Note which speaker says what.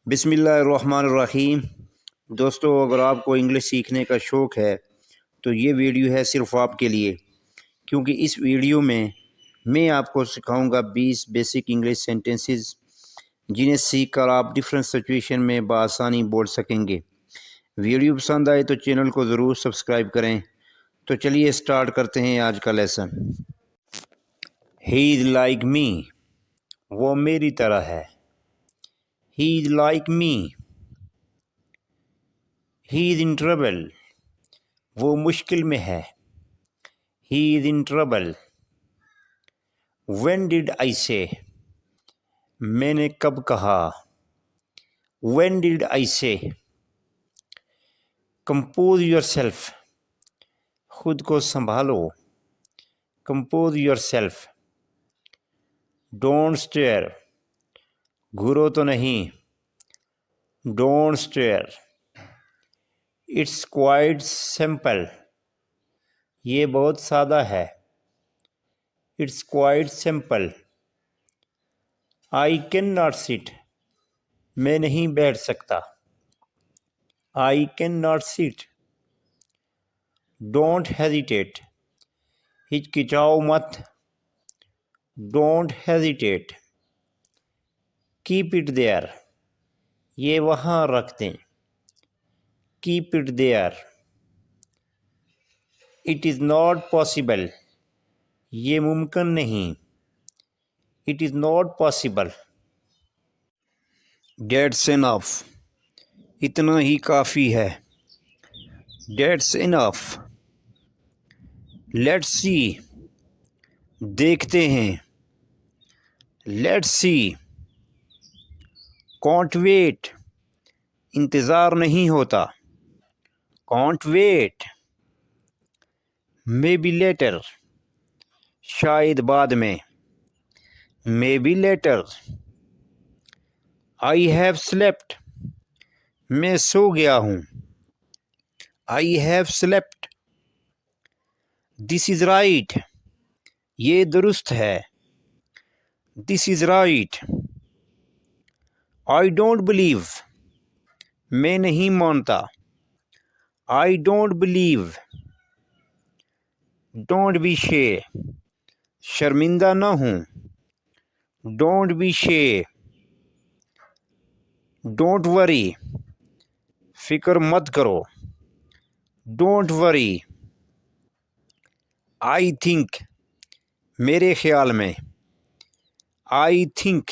Speaker 1: बिस्मिल्लाहिर्रहमानिर्रहीम। दोस्तों, अगर आपको इंग्लिश सीखने का शौक़ है तो ये वीडियो है सिर्फ़ आपके लिए, क्योंकि इस वीडियो में मैं आपको सिखाऊंगा 20 बेसिक इंग्लिश सेंटेंसेस जिन्हें सीखकर आप डिफरेंट सिचुएशन में बआसानी बोल सकेंगे। वीडियो पसंद आए तो चैनल को ज़रूर सब्सक्राइब करें। तो चलिए स्टार्ट करते हैं आज का lesson. He is like me, वो मेरी तरह है। He is like me. He is in trouble, वो मुश्किल में है। He is in trouble. When did I से, मैंने कब कहा। व्हेन डिड आई से। कंपोज योर सेल्फ, खुद को संभालो। Compose yourself. Don't stare, घूरो तो नहीं। Don't stare. It's quite simple, ये बहुत सादा है। It's quite simple. I can not sit, मैं नहीं बैठ सकता। I can not sit. Don't hesitate, हिचकिचाओ मत। Don't hesitate. Keep it there, ये वहाँ रख दें। Keep it there. It is not possible, ये मुमकिन नहीं। It is not possible. That's enough, इतना ही काफ़ी है। Dates enough. लेट्स सी, देखते हैं। Let's see. कांट वेट, इंतज़ार नहीं होता। Can't wait. Maybe later, शायद बाद में। Maybe later. I have slept, मैं सो गया हूँ। I have slept. This is right, ये दुरुस्त है। This is right. I don't believe, मैं नहीं मानता। I don't believe. Don't be shy, शर्मिंदा न हूँ। Don't be shy. Don't worry, फिक्र मत करो। Don't worry. आई थिंक, मेरे ख्याल में। I think.